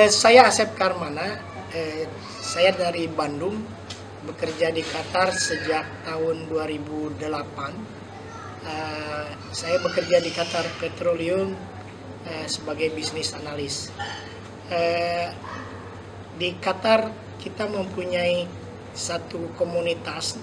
Saya Asep Karmana, saya dari Bandung, bekerja di Qatar sejak tahun 2008. Saya bekerja di Qatar Petroleum sebagai bisnis analis. Di Qatar kita mempunyai satu komunitas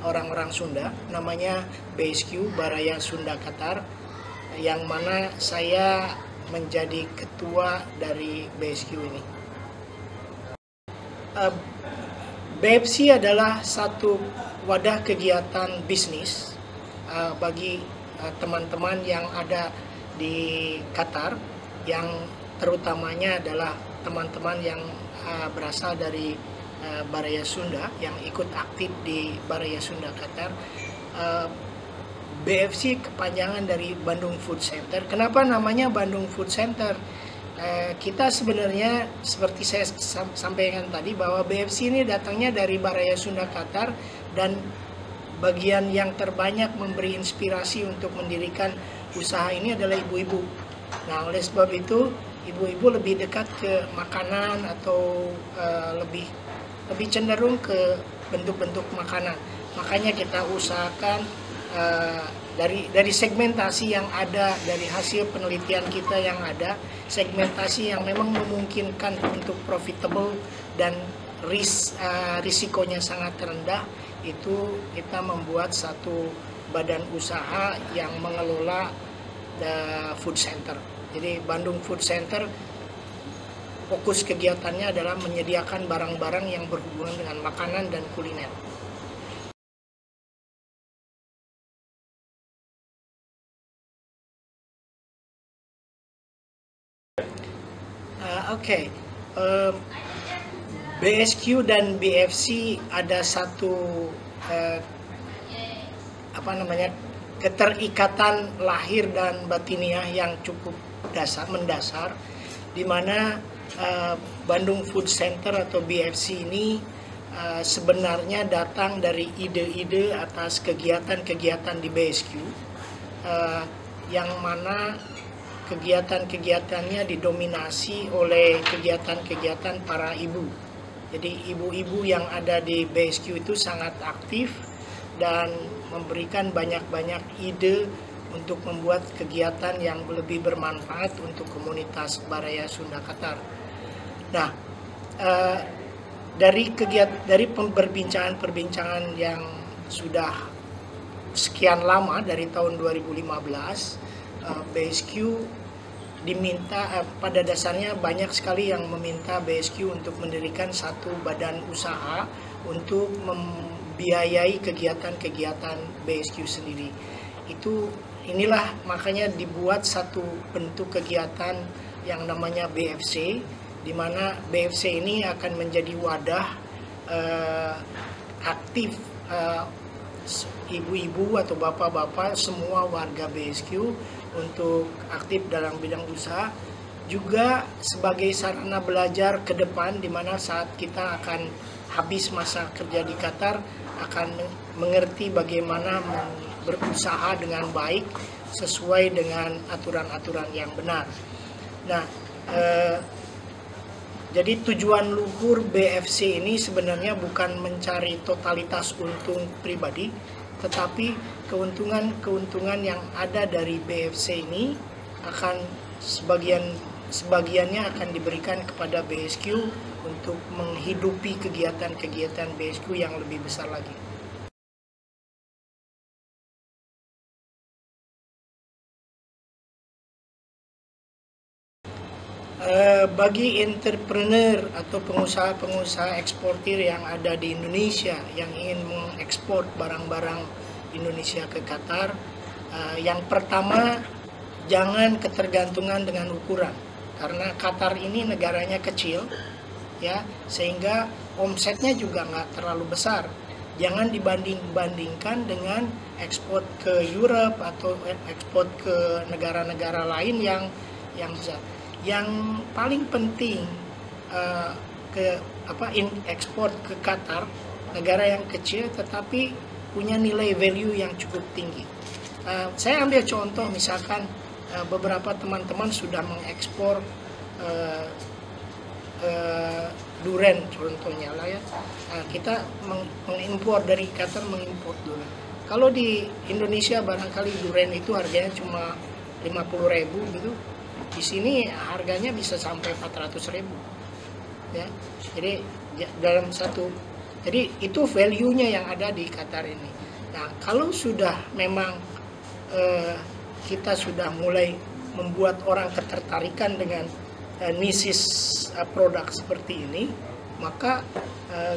orang-orang Sunda, namanya BSQ, Baraya Sunda Qatar, yang mana saya menjadi ketua dari BSQ ini. BFC adalah satu wadah kegiatan bisnis bagi teman-teman yang ada di Qatar, yang terutamanya adalah teman-teman yang berasal dari Baraya Sunda, yang ikut aktif di Baraya Sunda Qatar. BFC kepanjangan dari Bandung Food Center. Kenapa namanya Bandung Food Center? Kita sebenarnya seperti saya sampaikan tadi bahwa BFC ini datangnya dari Baraya Sunda Qatar, dan bagian yang terbanyak memberi inspirasi untuk mendirikan usaha ini adalah ibu-ibu. Nah, oleh sebab itu ibu-ibu lebih dekat ke makanan atau lebih cenderung ke bentuk-bentuk makanan. Makanya kita usahakan dari segmentasi yang ada, dari hasil penelitian kita yang ada, segmentasi yang memang memungkinkan untuk profitable dan risikonya sangat rendah, itu kita membuat satu badan usaha yang mengelola food center. Jadi Bandung Food Center fokus kegiatannya adalah menyediakan barang-barang yang berhubungan dengan makanan dan kuliner. BSQ dan BFC ada satu keterikatan lahir dan batiniah yang cukup mendasar, di mana Bandung Food Center atau BFC ini sebenarnya datang dari ide-ide atas kegiatan-kegiatan di BSQ, yang mana kegiatan-kegiatannya didominasi oleh kegiatan-kegiatan para ibu. Jadi ibu-ibu yang ada di BSQ itu sangat aktif dan memberikan banyak-banyak ide untuk membuat kegiatan yang lebih bermanfaat untuk komunitas Baraya Sunda Qatar. Nah, dari perbincangan yang sudah sekian lama, dari tahun 2015, BSQ diminta, pada dasarnya banyak sekali yang meminta BSQ untuk mendirikan satu badan usaha untuk membiayai kegiatan-kegiatan BSQ sendiri. Inilah makanya dibuat satu bentuk kegiatan yang namanya BFC, di mana BFC ini akan menjadi wadah aktif ibu-ibu atau bapak-bapak, semua warga BSQ untuk aktif dalam bidang usaha, juga sebagai sarana belajar ke depan, di mana saat kita akan habis masa kerja di Qatar akan mengerti bagaimana berusaha dengan baik sesuai dengan aturan-aturan yang benar. Nah, jadi tujuan luhur BFC ini sebenarnya bukan mencari totalitas untung pribadi, tetapi keuntungan yang ada dari BFC ini akan sebagiannya akan diberikan kepada BSQ untuk menghidupi kegiatan-kegiatan BSQ yang lebih besar lagi. Bagi entrepreneur atau pengusaha-pengusaha eksportir yang ada di Indonesia yang ingin mengekspor barang-barang Indonesia ke Qatar, yang pertama, jangan ketergantungan dengan ukuran, karena Qatar ini negaranya kecil, ya, sehingga omsetnya juga nggak terlalu besar. Jangan dibandingkan dengan ekspor ke Europe atau ekspor ke negara-negara lain yang besar. Yang paling penting ekspor ke Qatar, negara yang kecil tetapi punya nilai value yang cukup tinggi. Saya ambil contoh, misalkan beberapa teman-teman sudah mengekspor duren contohnya lah ya. Nah, kita mengimpor dari Qatar, mengimpor duren. Kalau di Indonesia barangkali duren itu harganya cuma 50.000 gitu. Di sini harganya bisa sampai 400.000. Ya. Jadi dalam satu, jadi itu value-nya yang ada di Qatar ini. Nah, kalau sudah memang kita sudah mulai membuat orang ketertarikan dengan niches produk seperti ini, maka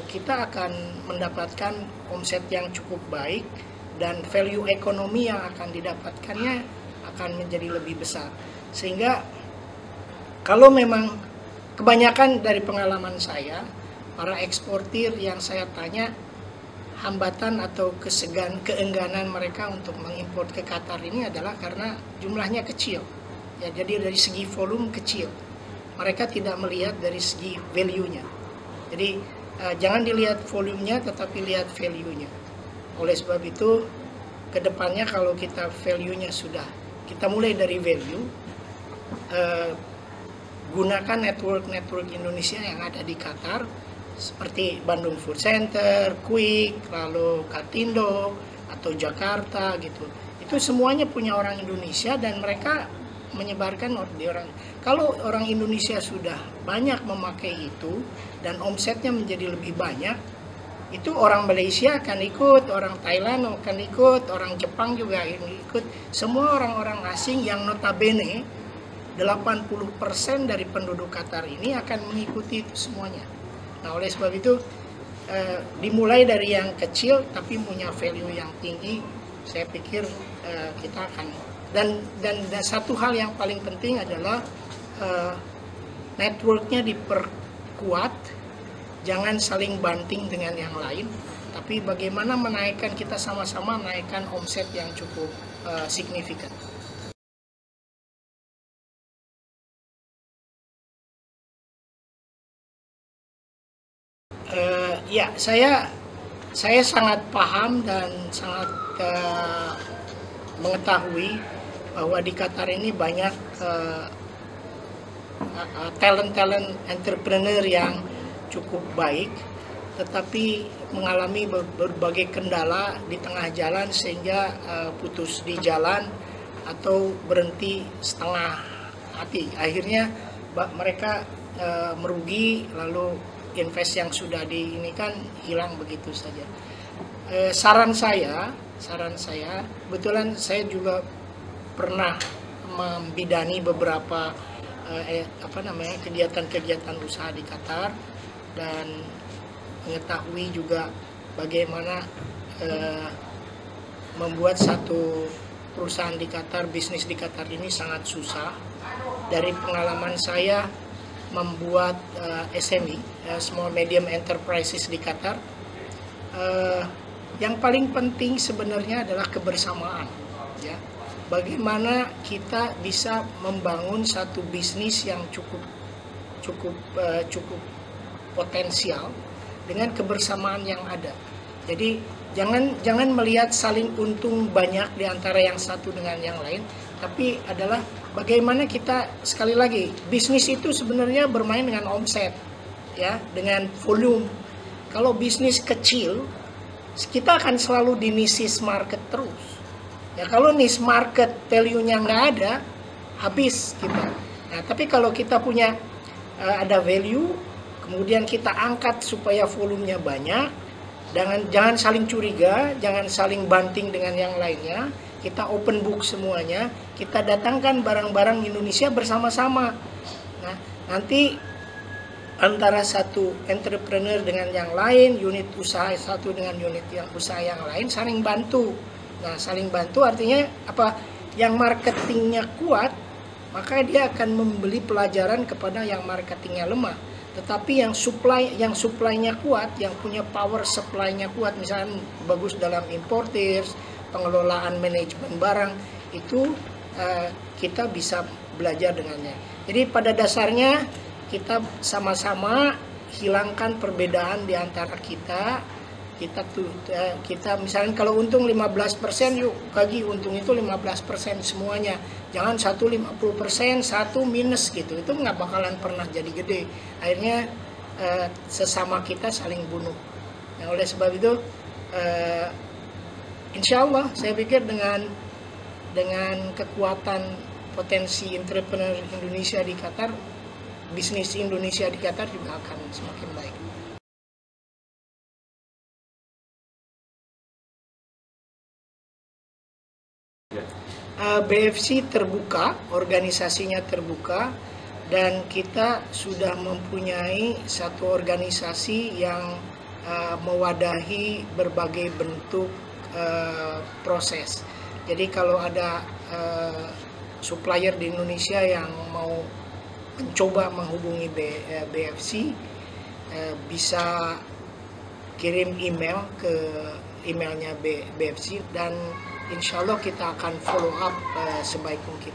kita akan mendapatkan omset yang cukup baik dan value ekonomi yang akan didapatkannya akan menjadi lebih besar. Sehingga kalau memang kebanyakan dari pengalaman saya, para eksportir yang saya tanya, hambatan atau keengganan mereka untuk mengimpor ke Qatar ini adalah karena jumlahnya kecil. Ya, jadi dari segi volume kecil. Mereka tidak melihat dari segi value-nya. Jadi jangan dilihat volumenya tetapi lihat value-nya. Oleh sebab itu, kedepannya kalau kita value-nya sudah, kita mulai dari value, gunakan network Indonesia yang ada di Qatar, seperti Bandung Food Center, Quick, lalu Katindo, atau Jakarta gitu. Itu semuanya punya orang Indonesia dan mereka menyebarkan di orang. Kalau orang Indonesia sudah banyak memakai itu dan omsetnya menjadi lebih banyak, itu orang Malaysia akan ikut, orang Thailand akan ikut, orang Jepang juga ikut. Semua orang-orang asing yang notabene 80% dari penduduk Qatar ini akan mengikuti itu semuanya. Nah, oleh sebab itu dimulai dari yang kecil tapi punya value yang tinggi, saya pikir kita akan, dan satu hal yang paling penting adalah networknya diperkuat, jangan saling banting dengan yang lain, tapi bagaimana menaikkan, kita sama-sama menaikkan omset yang cukup signifikan. Ya, saya sangat paham dan sangat mengetahui bahwa di Qatar ini banyak talent entrepreneur yang cukup baik, tetapi mengalami berbagai kendala di tengah jalan sehingga putus di jalan atau berhenti setengah hati. Akhirnya mereka merugi, lalu invest yang sudah diinikan hilang begitu saja. Saran saya, kebetulan saya juga pernah membidani beberapa kegiatan usaha di Qatar dan mengetahui juga bagaimana membuat satu perusahaan di Qatar, bisnis di Qatar ini sangat susah. Dari pengalaman saya membuat SME, Small Medium Enterprises di Qatar, yang paling penting sebenarnya adalah kebersamaan. Ya, bagaimana kita bisa membangun satu bisnis yang cukup potensial dengan kebersamaan yang ada. Jadi jangan melihat saling untung banyak di antara yang satu dengan yang lain, tapi adalah bagaimana kita, sekali lagi, bisnis itu sebenarnya bermain dengan omset, ya, dengan volume. Kalau bisnis kecil, kita akan selalu di niche market terus. Ya, kalau niche market value-nya nggak ada, habis kita. Nah, tapi kalau kita punya ada value, kemudian kita angkat supaya volumenya banyak, jangan saling curiga, jangan saling banting dengan yang lainnya. Kita open book semuanya, kita datangkan barang-barang Indonesia bersama-sama. Nah, nanti antara satu entrepreneur dengan yang lain, unit usaha satu dengan unit usaha yang lain saling bantu. Nah, saling bantu artinya apa? Yang marketingnya kuat, maka dia akan membeli pelajaran kepada yang marketingnya lemah. Tetapi yang supply-nya kuat, yang punya power supply-nya kuat, misalnya bagus dalam importers, pengelolaan manajemen barang, itu kita bisa belajar dengannya. Jadi pada dasarnya kita sama-sama hilangkan perbedaan di antara kita, kita misalnya kalau untung 15%, yuk bagi untung itu 15% semuanya. Jangan 50%, satu minus gitu. Itu nggak bakalan pernah jadi gede. Akhirnya sesama kita saling bunuh. Nah, oleh sebab itu insya Allah saya pikir dengan kekuatan potensi entrepreneur Indonesia di Qatar, bisnis Indonesia di Qatar juga akan semakin baik. BFC terbuka, organisasinya terbuka, dan kita sudah mempunyai satu organisasi yang mewadahi berbagai bentuk proses. Jadi kalau ada supplier di Indonesia yang mau mencoba menghubungi BFC, bisa kirim email ke emailnya BFC, dan insya Allah kita akan follow up sebaik mungkin.